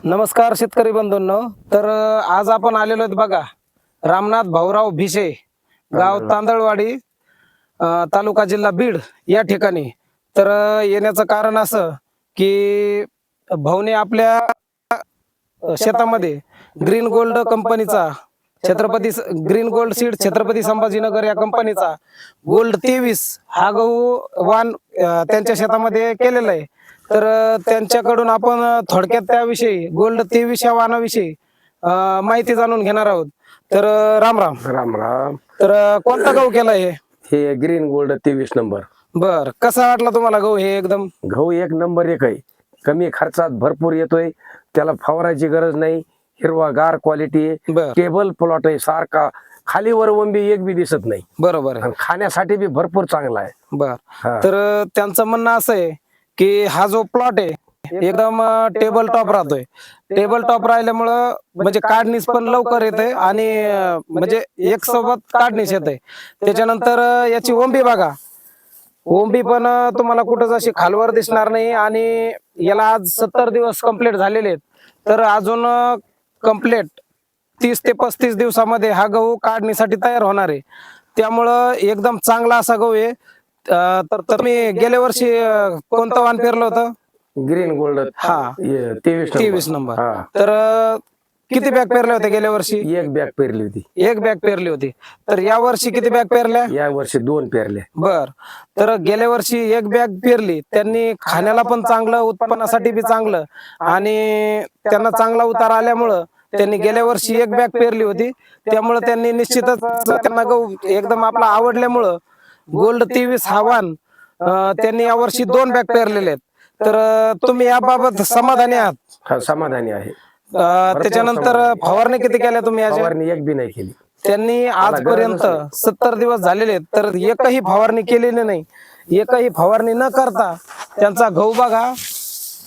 नमस्कार शेतकरी बंधूंनो. तर आज आपण आलेलो आहेत बघा रामनाथ भाऊराव भिसे, गाव तांदळवाडी, तालुका जिल्हा बीड या ठिकाणी. तर येण्याचं कारण असं की भाऊने आपल्या शेतामध्ये ग्रीन गोल्ड कंपनीचा green gold seed Chhatrapati Sambhajinagar या कंपनीचा गोल्ड 23 हा गहू वाण त्यांच्या शेतामध्ये केलेला आहे. तर त्यांच्याकडून आपण थोडक्यात त्याविषयी गोल्ड 23 या वाणाविषयी माहिती जाणून घेणार आहोत. तर राम राम. राम राम. तर कोणता गहू केला हे ग्रीन गोल्ड 23 नंबर. बर, कसा वाटला तुम्हाला गहू? हे एकदम गहू एक नंबर एक आहे. कमी खर्चात भरपूर येतोय, त्याला फवारायची गरज नाही, हिरवागार क्वालिटी आहे, बर टेबल प्लॉट आहे, सारखा खालीवर वंबी एक बी दिसत नाही. बरोबर आहे. आणि खाण्यासाठी बी भरपूर चांगला आहे. बर, हा. तर त्यांचं म्हणणं असं आहे की हा जो प्लॉट आहे एकदम टेबल टॉप राहतोय. टेबल टॉप राहिल्यामुळं म्हणजे काढणीस पण लवकर येते आणि म्हणजे एक सोबत काढणीस येते. त्याच्यानंतर याची ओंबी बघा, ओंबी पण तुम्हाला कुठंच अशी खालवर दिसणार नाही. आणि याला आज 70 दिवस कंप्लीट झालेले आहेत. तर अजून कंप्लीट 30 ते 35 दिवसामध्ये हा गहू काढणीसाठी तयार होणार आहे. त्यामुळं एकदम चांगला असा गहू आहे. तर तुम्ही गेल्या वर्षी कोणतं वाण पेरलं होतं? ग्रीन गोल्ड हा 23 नंबर. हा. तर किती बॅग पेरले होते गेल्या वर्षी? एक बॅग पेरली होती. एक बॅग पेरली होती. तर या वर्षी किती बॅग पेरल्या? या वर्षी 2 पेरल्या. बर, तर गेल्या वर्षी एक बॅग पेरली. त्यांनी खाण्याला पण चांगलं, उत्पन्नासाठी बी चांगलं आणि त्यांना चांगला उतार आल्यामुळं त्यांनी गेल्या वर्षी एक बॅग पेरली होती. त्यामुळे त्यांनी निश्चितच त्यांना गहू एकदम आपला आवडल्यामुळं गोल्ड 23 हा वाण त्यांनी यावर्षी 2 बॅग पेरलेले आहेत. तर तुम्ही याबाबत समाधानी आहात? हा, समाधानी आहे. त्याच्यानंतर फवारणी किती केल्या तुम्ही? फवारणी एक बी नाही केली. त्यांनी आजपर्यंत 70 दिवस झालेले आहेत, तर एकही फवारणी केलेली नाही. एकही फवारणी न करता त्यांचा गहू बघा,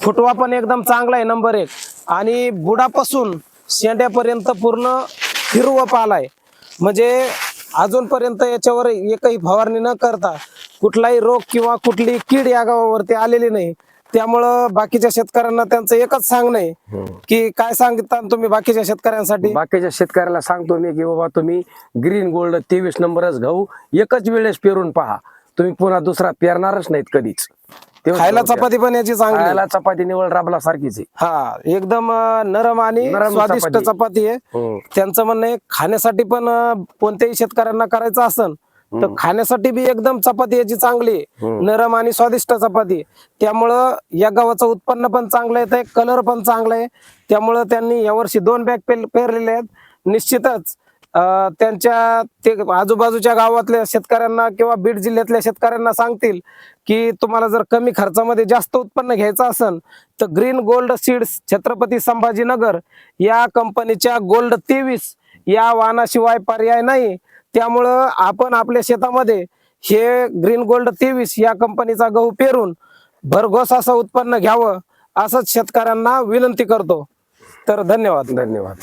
फुटवा पण एकदम चांगला आहे, नंबर 1. आणि बुडापासून शेंड्यापर्यंत पूर्ण हिरवं आलाय. म्हणजे अजूनपर्यंत याच्यावर एकही फवारणी न करता कुठलाही रोग किंवा कुठली कीड या गावावरती आलेली नाही. त्यामुळं बाकीच्या शेतकऱ्यांना त्यांचं एकच सांगणं आहे की काय सांगता तुम्ही बाकीच्या शेतकऱ्यांसाठी? बाकीच्या शेतकऱ्याला सांगतो मी की बाबा तुम्ही ग्रीन गोल्ड 23 नंबरच गहू एकच वेळेस पेरून पहा, तुम्ही पुन्हा दुसरा पेरणारच नाहीत कधीच. खायला चपाती पण याची चांगली, खायला चपाती निवड राबला सारखीच आहे. हा, एकदम नरम आणि स्वादिष्ट चपाती आहे. त्यांचं म्हणणं आहे खाण्यासाठी पण कोणत्याही शेतकऱ्यांना करायचं असेल तर खाण्यासाठी बी एकदम चपाती याची चांगली, नरम आणि स्वादिष्ट चपाती. त्यामुळं या गव्हाचं उत्पन्न पण चांगलं येत आहे, कलर पण चांगला आहे. त्यामुळं त्यांनी यावर्षी 2 बॅग पेरलेले आहेत. निश्चितच त्यांच्या ते आजूबाजूच्या गावातल्या शेतकऱ्यांना किंवा बीड जिल्ह्यातल्या शेतकऱ्यांना सांगतील की तुम्हाला जर कमी खर्चामध्ये जास्त उत्पन्न घ्यायचं असेल तर green gold seeds Chhatrapati Sambhajinagar या कंपनीच्या गोल्ड 23 या वाणाशिवाय पर्याय नाही. त्यामुळं आपण आपल्या शेतामध्ये हे ग्रीन गोल्ड 23 या कंपनीचा गहू पेरून भरघोस असं उत्पन्न घ्यावं, असंच शेतकऱ्यांना विनंती करतो. तर धन्यवाद. धन्यवाद.